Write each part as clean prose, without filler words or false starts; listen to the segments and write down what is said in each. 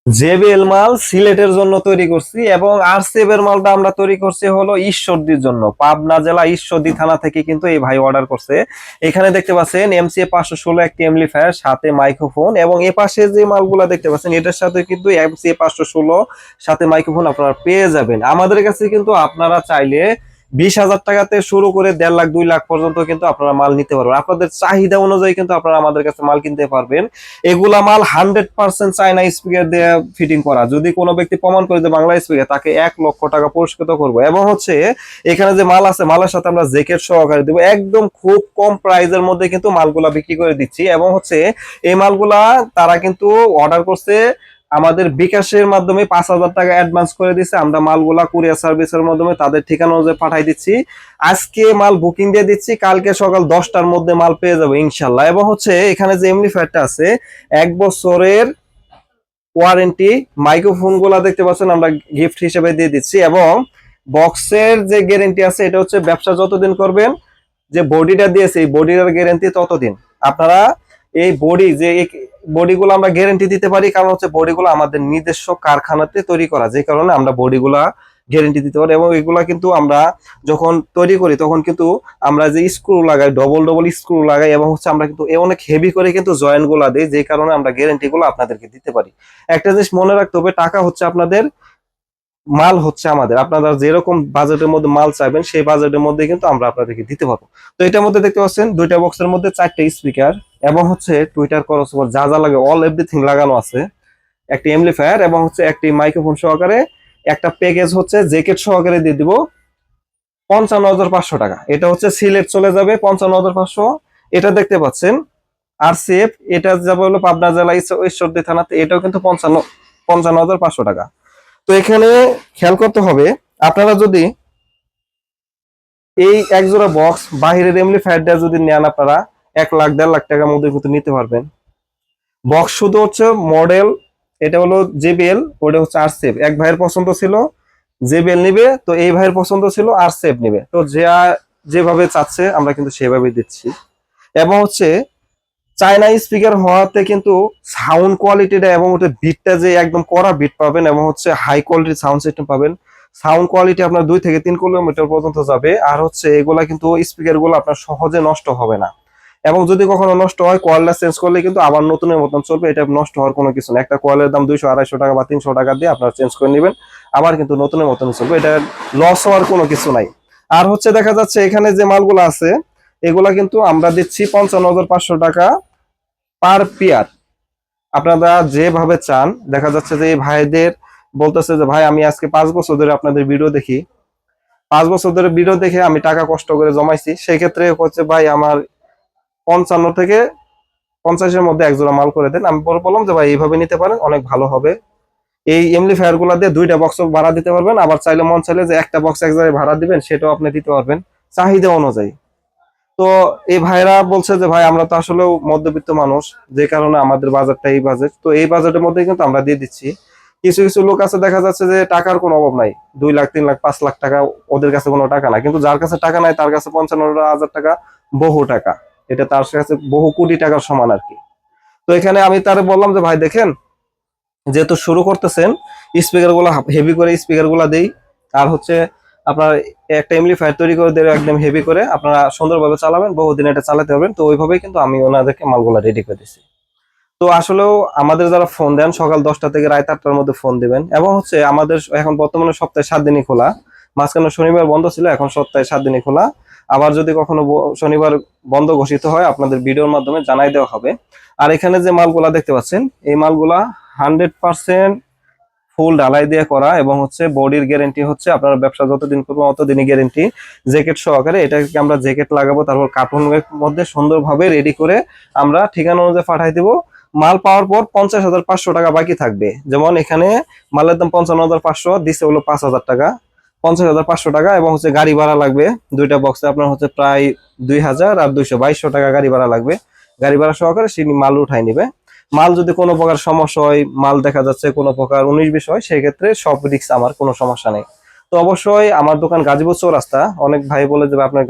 JBL মাল সিলেটের জন্য তৈরি করছি এবং আরসিএফ এর মালটা আমরা তৈরি করছি হলো ঈশ্বরদীর জন্য। পাবনা জেলা ঈশ্বরদী থানা থেকে কিন্তু এই ভাই অর্ডার করছে। এখানে দেখতে পাচ্ছেন এমসিএ 516 একটি এমপ্লিফায়ার, সাথে মাইক্রোফোন, এবং এ পাশে যে মালগুলা দেখতে পাচ্ছেন এটার সাথে কিন্তু এমসিএ 516 সাথে মাইক্রোফোন আপনারা পেয়ে যাবেন। আমাদের কাছে কিন্তু আপনারা চাইলে 20,000 টাকাতে শুরু করে 1.5 লাখ 2 লাখ পর্যন্ত কিন্তু আপনারা মাল নিতে পারবেন। আপনাদের চাহিদা অনুযায়ী কিন্তু আপনারা আমাদের কাছে মাল কিনতে পারবেন। এগুলা মাল 100% চায়না স্পিকার দিয়ে ফিটিং করা। যদি কোনো ব্যক্তি প্রমাণ করে যে বাংলা স্পিকার, তাকে 1 লক্ষ টাকা পুরস্কৃত করবো। এবং হচ্ছে এখানে যে মাল আছে, মালের সাথে আমরা জ্যাকেট সহকারে দিব। একদম খুব কম প্রাইজের মধ্যে কিন্তু মালগুলা বিক্রি করে দিচ্ছি। এবং হচ্ছে এই মালগুলা তারা কিন্তু অর্ডার করছে আমাদের বিকাশের মাধ্যমে 5,000 টাকা অ্যাডভান্স করে দিচ্ছে। আমরা মালগুলা কুরিয়ার সার্ভিসের মাধ্যমে তাদের ঠিকানা অনুযায়ী পাঠাই দিচ্ছি। আজকে মাল বুকিং দিয়ে দিচ্ছি, কালকে সকাল 10টার মধ্যে মাল পেয়ে যাবে ইনশাল্লাহ। এবং হচ্ছে এখানে যে এমপ্লিফায়ারটা আছে 1 বছরের ওয়ারেন্টি, মাইক্রোফোন গুলা দেখতে পাচ্ছেন আমরা গিফট হিসেবে দিয়ে দিচ্ছি। এবং বক্সের যে গ্যারেন্টি আছে এটা হচ্ছে ব্যবসা যতদিন করবেন, যে বডিটা দিয়েছে এই বডির গ্যারেন্টি ততদিন। আপনারা এই বডি যে বডিগুলো আমরা গ্যারেন্টি দিতে পারি, কারণ হচ্ছে বডিগুলো আমাদের নিজস্ব কারখানাতে তৈরি করা, যে কারণে আমরা বডিগুলা গ্যারেন্টি দিতে পারি। এবং এগুলা কিন্তু আমরা যখন তৈরি করি তখন কিন্তু আমরা যে স্ক্রু লাগাই, ডবল ডবল স্ক্রু লাগাই, এবং হচ্ছে আমরা কিন্তু অনেক হেভি করে কিন্তু জয়েন্ট গুলা দিই, যে কারণে আমরা গ্যারেন্টি গুলো আপনাদেরকে দিতে পারি। একটা জিনিস মনে রাখতে হবে, টাকা হচ্ছে আপনাদের, মাল হচ্ছে আমাদের। আপনারা যেরকম বাজেটের মধ্যে মাল চাইবেন সেই বাজেটের মধ্যে কিন্তু আমরা আপনাদেরকে দিতে পারবো। তো এটার মধ্যে দেখতে পাচ্ছেন দুইটা বক্সের মধ্যে 4টে স্পিকার, এবং হচ্ছে টুইটার ক্রসওভার যা যা লাগে অল এভরিথিং লাগানো আছে, একটি এমপ্লিফায়ার, এবং হচ্ছে একটি মাইক্রোফোন সহকারে একটা প্যাকেজ হচ্ছে জ্যাকেট সহকারে দিয়ে দিব 55,500 টাকা। এটা হচ্ছে সিলেট চলে যাবে 55,500। এটা দেখতে পাচ্ছেন আরসিএফ, এটা যাবে হলো পাবনা জেলা ঈশ্বরদী থানাতে, এটাও কিন্তু 55,500 টাকা। তো এখানে খেয়াল করতে হবে, আপনারা যদি এই এক জোড়া বক্স বাহিরের এমপ্লিফায়ারটা যদি নেন, আপনারা 1 লাখ 1.5 লাখ টাকার মধ্যে কিন্তু নিতে পারবেন। বক্স শুধু হচ্ছে মডেল, এটা হলো জেবিএল, ওটা হচ্ছে আরসিএফ। এক ভাইয়ের পছন্দ ছিল জেবিএল নিবে, তো এই ভাইয়ের পছন্দ ছিল আরসিএফ নিবে। তো যেভাবে চাচ্ছে আমরা কিন্তু সেভাবে দিচ্ছি। এবং হচ্ছে চায়না স্পিকার হওয়াতে কিন্তু সাউন্ড কোয়ালিটিটা এবং ওটা বিটটা যে একদম কড়া বিট পাবেন, এবং হচ্ছে হাই কোয়ালিটির সাউন্ড সিস্টেম পাবেন। সাউন্ড কোয়ালিটি আপনার 2 থেকে 3 কিলোমিটার পর্যন্ত যাবে। আর হচ্ছে এগুলা কিন্তু স্পিকার গুলো আপনার সহজে নষ্ট হবে না। এবং যদি কখনো নষ্ট হয়, কয়েলটা চেঞ্জ করলে কিন্তু আবার নতুনের মতন চলবে। এটা নষ্ট হওয়ার কোনো কিছু না। একটা কয়েলের দাম 200-250 টাকা বা 300 টাকা দিয়ে আপনারা চেঞ্জ করে নেবেন, আবার কিন্তু নতুনের মতন চলবে। এটা লস হওয়ার কোনো কিছু নাই। আর হচ্ছে দেখা যাচ্ছে এখানে যে মালগুলো আছে এগুলা কিন্তু আমরা দিচ্ছি 55,500 টাকা পার পেয়ার। আপনারা যেভাবে চান, দেখা যাচ্ছে যে এই ভাইদের বলতেছে যে ভাই আমি আজকে 5 বছর ধরে আপনাদের ভিডিও দেখি, 5 বছর ধরে ভিডিও দেখে আমি টাকা কষ্ট করে জমাইছি, সেই ক্ষেত্রে হচ্ছে ভাই আমার 55 থেকে 50-এর মধ্যে একজোড়া মাল করে দেন। আমি পরে বললাম যে ভাই এইভাবে নিতে পারেন, অনেক ভালো হবে। এই এমপ্লিফায়ার গুলা দিয়ে 2টা বক্স ভাড়া দিতে পারবেন, আবার চাইলে মন চাইলে যে একটা বক্স এক জায়গায় ভাড়া দিবেন সেটাও আপনি দিতে পারবেন চাহিদা অনুযায়ী। তো এই ভাইরা বলছে যে ভাই আমরা তো আসলে মধ্যবিত্ত মানুষ, যে কারণে আমাদের বাজারটা এই বাজেট, তো এই বাজেটের মধ্যে কিন্তু আমরা দিয়ে দিচ্ছি। কিছু কিছু লোক আছে দেখা যাচ্ছে যে টাকার কোনো অভাব নাই, 2 লাখ 3 লাখ 5 লাখ টাকা ওদের কাছে কোনো টাকা নাই, কিন্তু যার কাছে টাকা নাই তার কাছে 55,000 টাকা বহু টাকা। এটা তার কাছে বহু কোটি টাকার সমান আর কি। তো এখানে আমি তারে বললাম যে ভাই দেখেন, যেহেতু শুরু করতেছেন, স্পিকার গুলা হেভি করে স্পিকার গুলা দেই, আর হচ্ছে আপনার একটা এমপ্লিফায়ার তৈরি করে দেবে একদম হেভি করে, আপনারা সুন্দরভাবে চালাবেন, বহুদিন এটা চালাতে পারবেন। তো ওইভাবেই কিন্তু আমি ওনাদেরকে মালগুলা রেডি করে দিচ্ছি। তো আসলেও আমাদের যারা ফোন দেন সকাল 10টা থেকে রাত 8টার মধ্যে ফোন দিবেন। এবং হচ্ছে আমাদের এখন বর্তমানে সপ্তাহে 7 দিনই খোলা, মাঝখানে শনিবার বন্ধ ছিল, এখন সপ্তাহে 7 দিনই খোলা। আবার যদি কখনো শনিবার বন্ধ ঘোষিত হয় আপনাদের ভিডিওর মাধ্যমে জানাই দেওয়া হবে। আর এখানে যে মালগুলা দেখতে পাচ্ছেন এই মালগুলা 100% ফুল ঢালাই দিয়ে করা, এবং হচ্ছে বডির গ্যারেন্টি হচ্ছে আপনারা ব্যবসা যতদিন করবেন ততদিনই গ্যারেন্টি, জ্যাকেট সহকারে। এটাকে আমরা জ্যাকেট লাগাবো, তারপর কার্টুনের মধ্যে সুন্দরভাবে রেডি করে আমরা ঠিকানা অনুযায়ী পাঠাই দিব। মাল পাওয়ার পর 50,500 টাকা বাকি থাকবে। যেমন এখানে মালের দাম 55,500, দিচ্ছে হলো 5,000 টাকা, 50,500 টাকা। এবং হচ্ছে গাড়ি ভাড়া লাগবে 2টা বক্সে আপনার হচ্ছে প্রায় 2,000 আর 200 টাকা গাড়ি ভাড়া লাগবে। গাড়ি ভাড়া সহকারে সে মাল উঠাই নিবে। মাল যদি কোনো প্রকার সমস্যা হয়, মাল দেখা যাচ্ছে কোনো প্রকার 19-20 হয়, সেই ক্ষেত্রে সব রিস্ক আমার, কোনো সমস্যা নেই। তো অবশ্যই আমার দোকান গাজীপুর চৌরাস্তা। অনেক ভাই বলে যে আপনার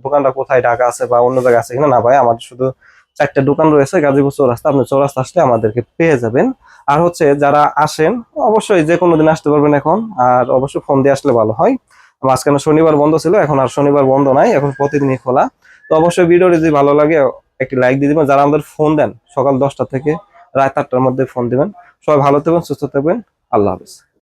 দোকানটা কোথায়, ঢাকা আছে বা অন্য জায়গায় আছে কিনা। না ভাই, আমার শুধু 4টা দোকান রয়েছে গাজীপুর চৌরাস্তা, আপনি চৌরাস্তা আসলে আমাদেরকে পেয়ে যাবেন। আর হচ্ছে যারা আসেন অবশ্যই যে কোনো দিন আসতে পারবেন এখন, আর অবশ্যই ফোন দিয়ে আসলে ভালো হয়। মাঝখানে শনিবার বন্ধ ছিল, এখন আর শনিবার বন্ধ নাই, এখন প্রতিদিনই খোলা। তো অবশ্যই ভিডিওটি যদি ভালো লাগে একটি লাইক দিয়ে দিবেন। যারা আমাদের ফোন দেন সকাল 10টা থেকে রাত 8টার মধ্যে ফোন দিবেন। সবাই ভালো থাকবেন, সুস্থ থাকবেন। আল্লাহ হাফেজ।